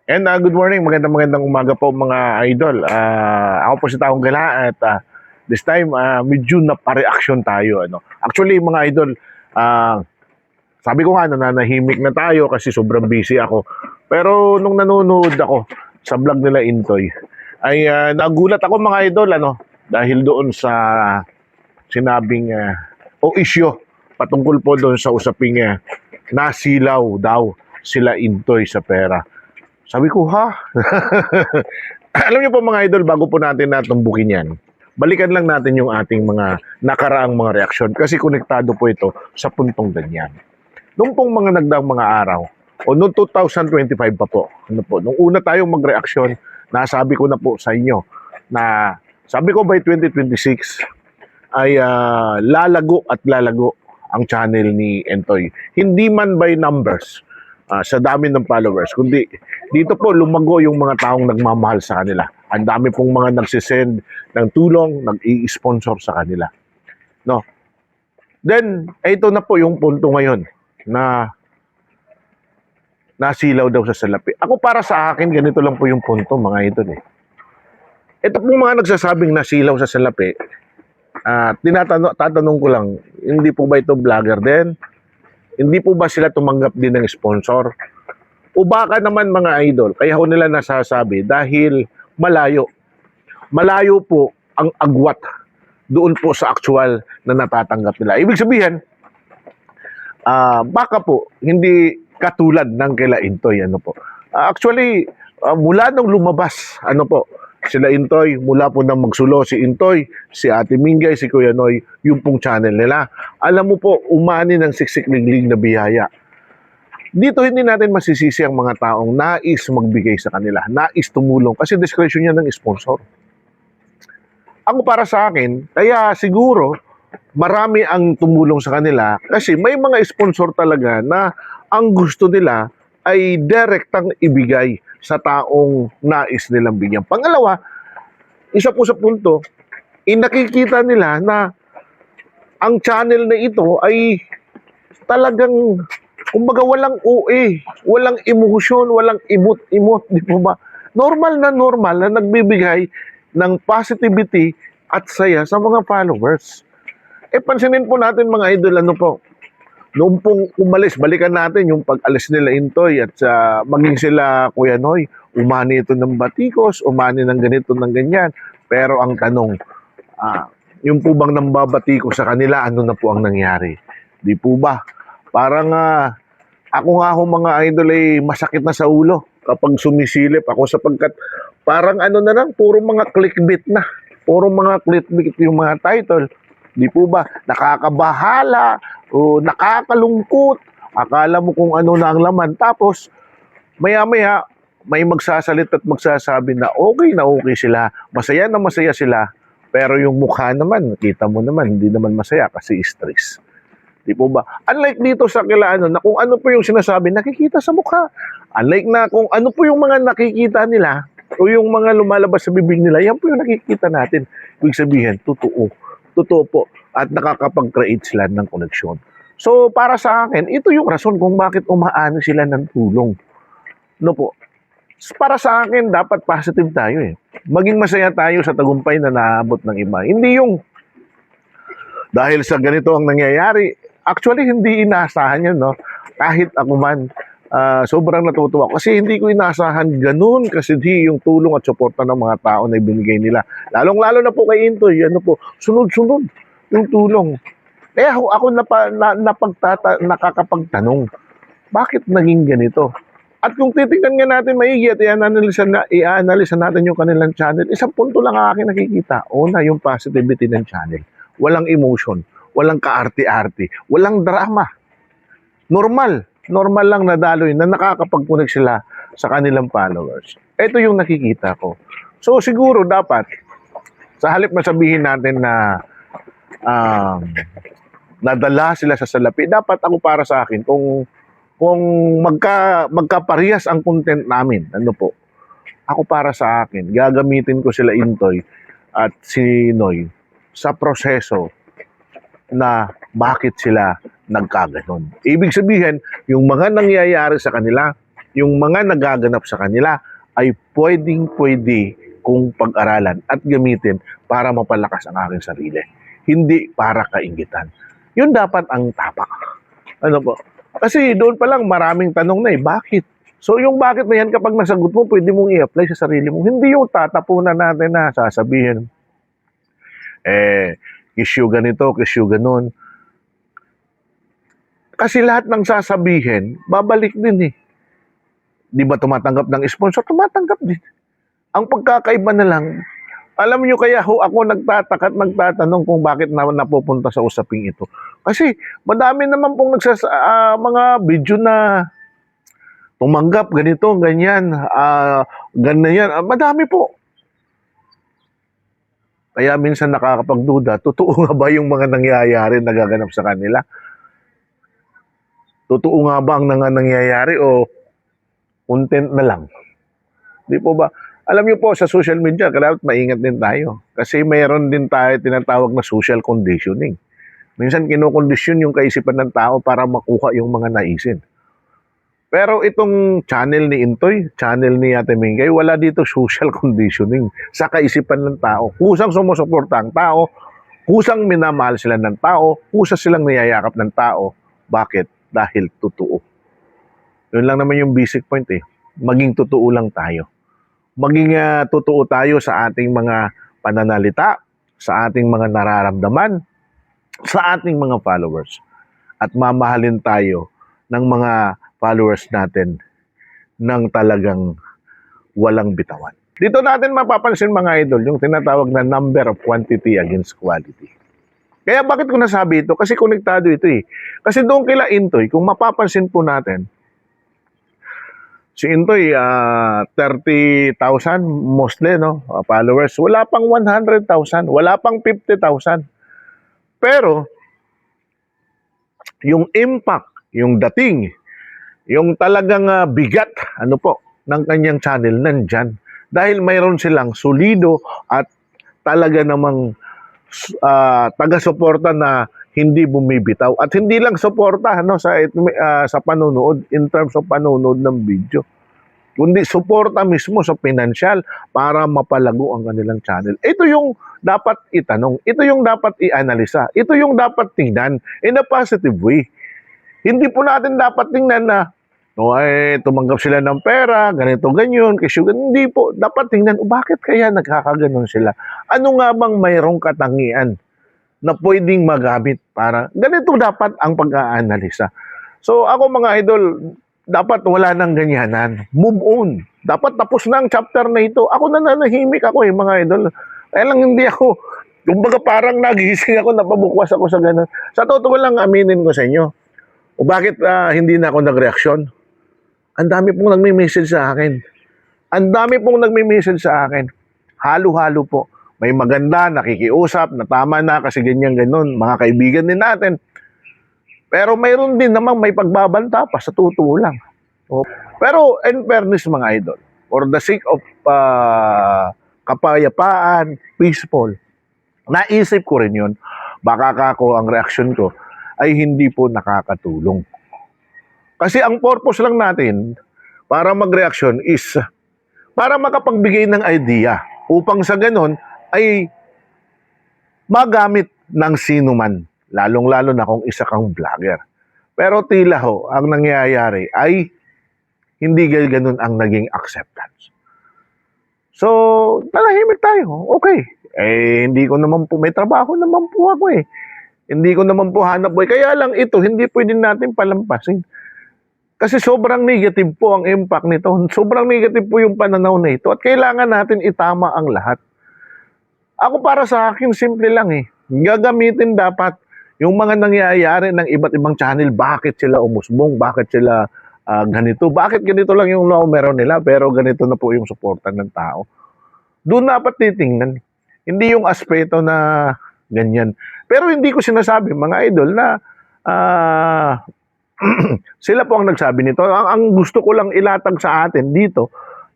And good morning, magandang umaga po mga idol. Ako po si Taong Gala at this time medyo napareaksyon tayo. Actually mga idol, sabi ko nga nananahimik na tayo kasi sobrang busy ako. Pero nung nanonood ako sa vlog nila Intoy, ay nagulat ako mga idol dahil doon sa sinabing o isyo patungkol po doon sa usaping nasilaw daw sila Intoy sa pera. Sabi ko, ha? Alam niyo po mga idol, bago po natin natumbukin yan, balikan lang natin yung ating mga nakaraang mga reaksyon kasi konektado po ito sa puntong ganyan. Noong pong mga nagdaang mga araw, o noong 2025 pa po, nung una tayong magreaksyon, nasabi ko na po sa inyo na sabi ko by 2026 ay lalago at lalago ang channel ni Entoy. Hindi man by numbers, sa dami ng followers, kundi dito po lumago yung mga taong nagmamahal sa kanila. Ang dami pong mga nagsisend ng tulong, nag-i-sponsor sa kanila. No? Then, ito na po yung punto ngayon na nasilaw daw sa salapi. Ako para sa akin, ganito lang po yung punto mga idol eh. Ito pong mga nagsasabing nasilaw sa salapi, tatanong ko lang, hindi po ba ito vlogger din? Hindi po ba sila tumanggap din ng sponsor? O baka naman mga idol, kaya ko nila nasasabi dahil malayo. Malayo po ang agwat doon po sa actual na natatanggap nila. Ibig sabihin, baka po hindi katulad ng kila Intoy. Actually, mula nung lumabas, sila Intoy, mula po nang magsulo si Intoy, si Ate Mingay, si Kuya Noy, yung pong channel nila. Alam mo po, umani ng siksik-liglig na biyaya. Dito hindi natin masisisi ang mga taong nais magbigay sa kanila, nais tumulong, kasi discretion niya ng sponsor. Ako para sa akin, kaya siguro marami ang tumulong sa kanila kasi may mga sponsor talaga na ang gusto nila ay direktang ibigay sa taong nais nilang bigyan. Pangalawa, isa po sa punto, nakikita nila na ang channel na ito ay talagang, kumbaga walang OA, walang emosyon, walang imot-imot, di po ba? Normal na nagbibigay ng positivity at saya sa mga followers. Pansinin po natin mga idol, noong pong umalis, balikan natin yung pag-alis nila Intoy at maging sila Kuya Noy, umani ito ng batikos, umani ng ganito, ng ganyan. Pero ang tanong, yung po bang nambabatiko sa kanila, ano na po ang nangyari? Di po ba? Parang ako nga ho mga idol ay masakit na sa ulo kapag sumisilip ako sapagkat parang na lang, puro mga clickbait na. Puro mga clickbait yung mga title. Di po ba? Nakakabahala o nakakalungkot. Akala mo kung ano na ang laman. Tapos, maya-maya, may magsasalit at magsasabi na okay sila. Masaya na masaya sila. Pero yung mukha naman, kita mo naman, hindi naman masaya kasi stress. Di po ba? Unlike dito sa kila na kung ano po yung sinasabi, nakikita sa mukha. Unlike na kung ano po yung mga nakikita nila o yung mga lumalabas sa bibig nila, yan po yung nakikita natin. Ibig sabihin, totoo. Totoo po. At nakakapag-create sila ng koneksyon. So, para sa akin, ito yung rason kung bakit umaani sila ng tulong. Po? Para sa akin, dapat positive tayo eh. Maging masaya tayo sa tagumpay na naabot ng iba. Hindi yung dahil sa ganito ang nangyayari. Actually, hindi inaasahan yun, Kahit ako man, sobrang natutuwa. Kasi hindi ko inaasahan ganun kasidhi yung tulong at suporta ng mga tao na ibinigay nila. Lalong-lalo na po kay Intoy, sunod-sunod yung tulong. Kaya ako nakakapagtanong, bakit naging ganito? At kung titingnan nga natin maigi at i-analisa natin yung kanilang channel, isang punto lang ang aking nakikita. Una, yung positivity ng channel. Walang emotion, walang kaarte-arte, walang drama. Normal lang na daloy na nakakapag-connect sila sa kanilang followers. Ito yung nakikita ko. So siguro dapat, sa halip na sabihin natin na nadala sila sa salapi, dapat ako para sa akin, kung magkaparehas ang content namin, ako para sa akin, gagamitin ko sila Intoy at si Noy sa proseso na bakit sila nagkaganon. Ibig sabihin, yung mga nangyayari sa kanila, yung mga nagaganap sa kanila ay pwedeng-pwede kung pag-aralan at gamitin para mapalakas ang aking sarili. Hindi para kainggitan. Yun dapat ang tapak. Ano po? Kasi doon pa lang maraming tanong na bakit? So yung bakit na yan kapag nasagot mo, pwede mong i-apply sa sarili mo. Hindi yung tatapunan natin na sasabihin, issue ganito, issue ganon. Kasi lahat ng sasabihin, babalik din eh. Di ba tumatanggap ng sponsor? Tumatanggap din. Ang pagkakaiba na lang, alam nyo kaya ako nagtataka at nagtatanong kung bakit napupunta sa usaping ito. Kasi madami naman pong mga video na tumanggap, ganito, ganyan, ganyan, madami po. Kaya minsan nakakapagduda, totoo nga ba yung mga nangyayari nagaganap sa kanila? Totoo nga ba ang nangyayari o content na lang? Di po ba? Alam niyo po, sa social media, kailangan maingat din tayo. Kasi mayroon din tayo tinatawag na social conditioning. Minsan kinokondisyon yung kaisipan ng tao para makuha yung mga naisin. Pero itong channel ni Intoy, channel ni Ate Mingay, wala dito social conditioning sa kaisipan ng tao. Kusang sumusuporta ang tao, kusang minamahal sila ng tao, kusang silang niyayakap ng tao. Bakit? Dahil totoo. Yun lang naman yung basic point eh. Maging totoo lang tayo. Maging totoo tayo sa ating mga pananalita, sa ating mga nararamdaman, sa ating mga followers. At mamahalin tayo ng mga followers natin ng talagang walang bitawan. Dito natin mapapansin mga idol, yung tinatawag na number of quantity against quality. Kaya bakit ko nasabi ito? Kasi konektado ito eh. Kasi doon kila Intoy, kung mapapansin po natin, si Intoy, 30,000 mostly, no? Followers. Wala pang 100,000. Wala pang 50,000. Pero, yung impact, yung dating, yung talagang bigat, ano po, ng kanyang channel, nandyan. Dahil mayroon silang solido at talaga namang taga-suporta na hindi bumibitaw. At hindi lang suporta sa panonood, in terms of panonood ng video, kundi suporta mismo sa financial para mapalago ang kanilang channel. Ito yung dapat itanong, ito yung dapat i-analisa, ito yung dapat tingnan in a positive way. Hindi po natin dapat tingnan na tumanggap sila ng pera, ganito, ganyan, kasi hindi po. Dapat tingnan, bakit kaya nagkakaganon sila? Ano nga bang mayroong katangian na pwedeng magamit para, ganito dapat ang pag-aanalisa. So ako mga idol, dapat wala nang ganyanan. Move on. Dapat tapos na ang chapter na ito. Ako nananahimik ako mga idol. Kaya lang hindi ako, kumbaga parang nagising ako, napabukwas ako sa ganun. Sa totoo lang aminin ko sa inyo. O bakit hindi na ako nag-reaksyon? Ang dami pong nagme-message sa akin. Ang dami pong nagme-message sa akin. Halo-halo po. May maganda, nakikiusap, na tama na kasi ganyan ganon. Mga kaibigan din natin. Pero mayroon din namang may pagbabanta pa sa totoo lang. Pero in fairness mga idol, for the sake of kapayapaan, peaceful, naisip ko rin yun. Baka ako ang reaction ko ay hindi po nakakatulong. Kasi ang purpose lang natin para mag-reaction is para makapagbigay ng idea upang sa ganon ay magamit ng sino man, lalong-lalo na kung isa kang vlogger. Pero tila ang nangyayari ay hindi ganon ang naging acceptance. So, talahimik tayo. Okay. Hindi ko naman po, may trabaho naman po ako eh. Hindi ko naman po hanap buhay. Kaya lang ito, hindi pwede natin palampasin. Kasi sobrang negative po ang impact nito. Sobrang negative po yung pananaw na ito. At kailangan natin itama ang lahat. Ako para sa akin, simple lang eh. Gagamitin dapat yung mga nangyayari ng iba't ibang channel. Bakit sila umusbong? Bakit sila ganito? Bakit ganito lang yung numero nila pero ganito na po yung suporta ng tao? Doon dapat titingnan. Hindi yung aspeto na ganyan. Pero hindi ko sinasabi, mga idol, na sila po ang nagsabi nito. Ang gusto ko lang ilatag sa atin dito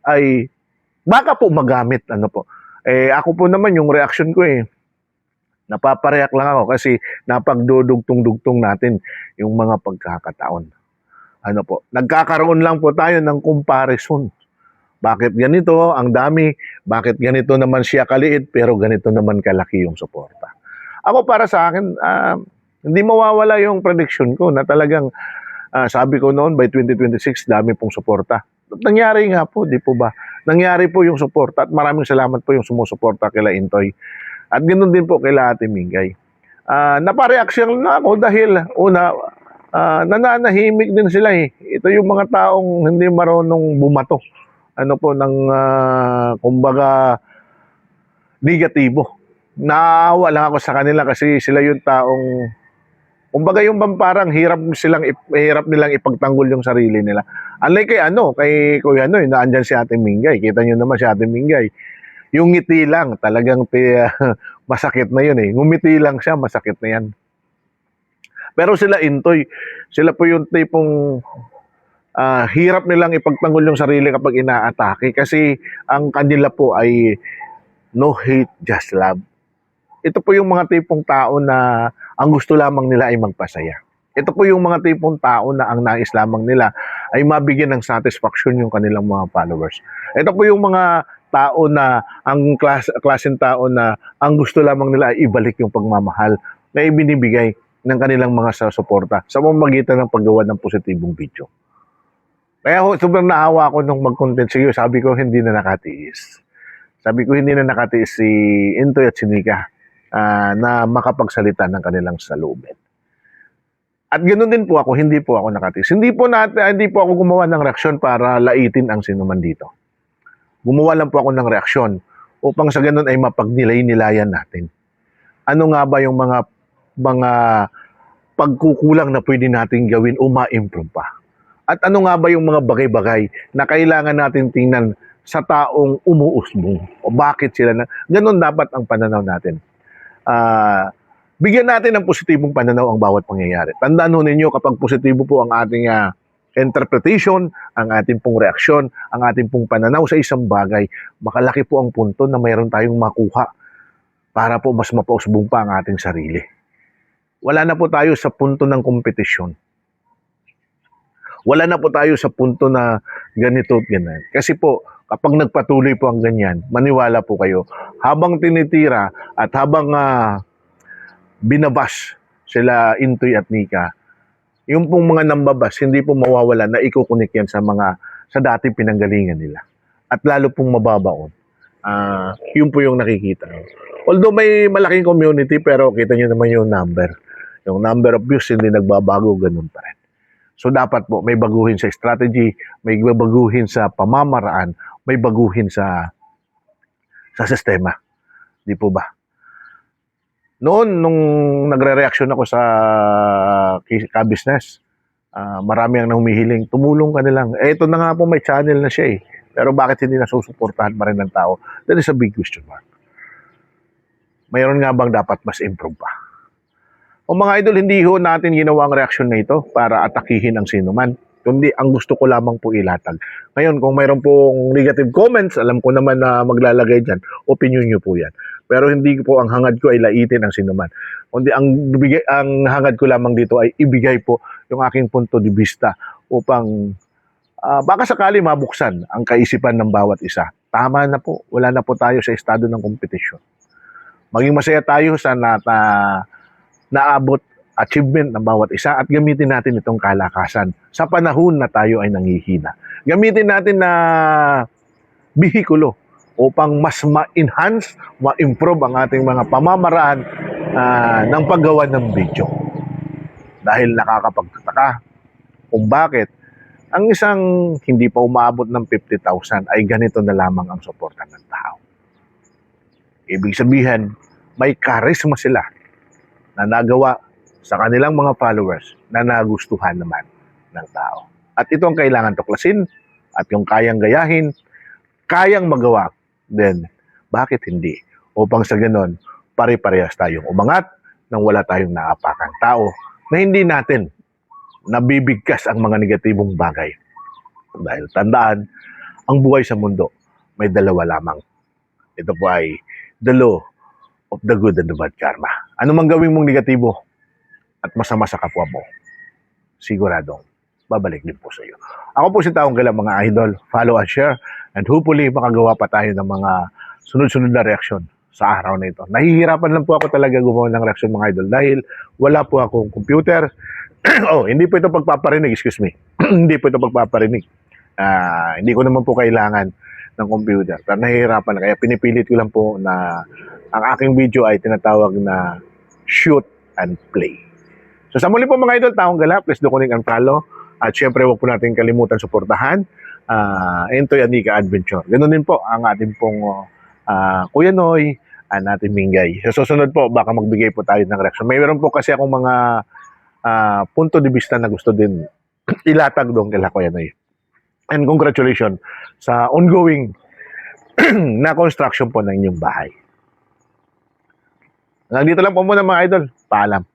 ay baka po magamit. Ano po. Ako po naman yung reaction ko napapareact lang ako kasi napagdudugtong-dugtong natin yung mga pagkakataon. Ano po, nagkakaroon lang po tayo ng comparison. Bakit ganito ang dami? Bakit ganito naman siya kaliit pero ganito naman kalaki yung suporta? Ako para sa akin, hindi mawawala yung prediction ko na talagang sabi ko noon by 2026 dami pong suporta. At nangyari nga po, di po ba? Nangyari po yung suporta at maraming salamat po yung sumusuporta kila Intoy. At ganoon din po kila Ate Mingay. Napareaksyon na ako dahil una, nananahimik din sila eh. Ito yung mga taong hindi marunong bumato. Ano po, kumbaga, negatibo. Naawa lang ako sa kanila kasi sila yung taong, kumbaga yung parang hirap nilang ipagtanggol yung sarili nila. Unlike kay Kuya Noy, naandyan si Ate Mingay. Kita nyo naman si Ate Mingay. Yung ngiti lang, talagang masakit na yun eh. Ngumiti lang siya, masakit na yan. Pero sila Intoy, sila po yung tipong hirap nilang ipagtanggol yung sarili kapag inaatake kasi ang kanila po ay no hate, just love. Ito po yung mga tipong tao na ang gusto lamang nila ay magpasaya. Ito po yung mga tipong tao na ang nais lamang nila ay mabigyan ng satisfaction yung kanilang mga followers. Ito po yung mga tao na ang klaseng tao na ang gusto lamang nila ay ibalik yung pagmamahal na ibinibigay ng kanilang mga suporta sa pamamagitan ng paggawa ng positibong video. Kaya sobrang naawa ako nung mag-content sa iyo. Sabi ko, hindi na nakatiis. Sabi ko, hindi na nakatiis si Intoy at si Nika na makapagsalita ng kanilang salubin. At ganoon din po ako, hindi po ako nakatiis. Hindi po ako gumawa ng reaksyon para laitin ang sinuman dito. Gumawa lang po ako ng reaksyon upang sa ganoon ay mapagnilay-nilayan natin. Ano nga ba yung mga pagkukulang na pwede natin gawin o ma-improve pa? At ano nga ba yung mga bagay-bagay na kailangan natin tingnan sa taong umuusbong? O bakit sila na... Ganon dapat ang pananaw natin. Bigyan natin ng positibong pananaw ang bawat pangyayari. Tandaan ho ninyo kapag positibo po ang ating interpretation, ang ating pong reaksyon, ang ating pong pananaw sa isang bagay, makalaki po ang punto na mayroon tayong makuha para po mas mapausbong pa ang ating sarili. Wala na po tayo sa punto ng kompetisyon. Wala na po tayo sa punto na ganito at ganyan. Kasi po, kapag nagpatuloy po ang ganyan, maniwala po kayo, habang tinitira at habang binabash sila Intoy at Nika, yung pong mga nambabas, hindi po mawawala na ikukunik yan sa dati pinanggalingan nila. At lalo pong mababaon. Yun po yung nakikita. Although may malaking community, pero kita nyo naman yung number. Yung number of views hindi nagbabago, ganun pa rin. So dapat po may baguhin sa strategy, may baguhin sa pamamaraan, may baguhin sa sistema. Di po ba? Noon, nung nagre-reaction ako sa ka-business, marami ang humihiling, tumulong ka na lang. Ito na nga po, may channel na siya eh. Pero bakit hindi nasusuportahan pa rin ng tao? That is a big question mark. Mayroon nga bang dapat mas improve pa? O mga idol, hindi ho natin ginawa ang reaksyon na ito para atakihin ang sinuman. Kundi ang gusto ko lamang po ilatag. Ngayon, kung mayroon pong negative comments, alam ko naman na maglalagay dyan, opinion nyo po yan. Pero hindi po ang hangad ko ay laitin ang sinuman. Kundi ang hangad ko lamang dito ay ibigay po yung aking punto de vista upang baka sakali mabuksan ang kaisipan ng bawat isa. Tama na po, wala na po tayo sa estado ng kompetisyon. Maging masaya tayo sa naabot achievement ng bawat isa at gamitin natin itong kalakasan sa panahon na tayo ay nangihina. Gamitin natin na bihikulo upang mas ma-enhance, ma-improve ang ating mga pamamaraan ng paggawa ng video. Dahil nakakapagtataka kung bakit ang isang hindi pa umaabot ng 50,000 ay ganito na lamang ang suporta ng tao. Ibig sabihin, may charisma sila na nagawa sa kanilang mga followers na nagustuhan naman ng tao. At ito ang kailangan tuklasin at yung kayang gayahin, kayang magawa, then bakit hindi? Upang sa ganon, pare-parehas tayong umangat nang wala tayong naapakang tao na hindi natin nabibigkas ang mga negatibong bagay. Dahil tandaan, ang buhay sa mundo may dalawa lamang. Ito po ay the law of the good and the bad karma. Ano mang gawin mong negatibo at masama sa kapwa mo, siguradong babalik din po sa iyo. Ako po si Taong Gala, mga idol. Follow and share, and hopefully makagawa pa tayo ng mga sunod-sunod na reaksyon sa araw na ito. Nahihirapan lang po ako talaga gumawa ng reaksyon, mga idol, dahil wala po akong computer. Hindi po ito pagpaparinig, excuse me. Hindi po ito pagpaparinig. Hindi ko naman po kailangan ng computer. Pero nahihirapan, kaya pinipilit ko lang po na ang aking video ay tinatawag na shoot and play. So sa muli po, mga idol, Taong Gala, please do connect and follow. At syempre, huwag po natin kalimutan suportahan Entoy Anika Adventure. Ganun din po ang ating pong Kuya Noy and ating Mingay. Sa susunod po, baka magbigay po tayo ng reaction. Mayroon po kasi akong mga punto de vista na gusto din ilatag doon kila Kuya Noy. And congratulations sa ongoing na construction po ng inyong bahay. Nandito lang po muna, mga idol. Paalam.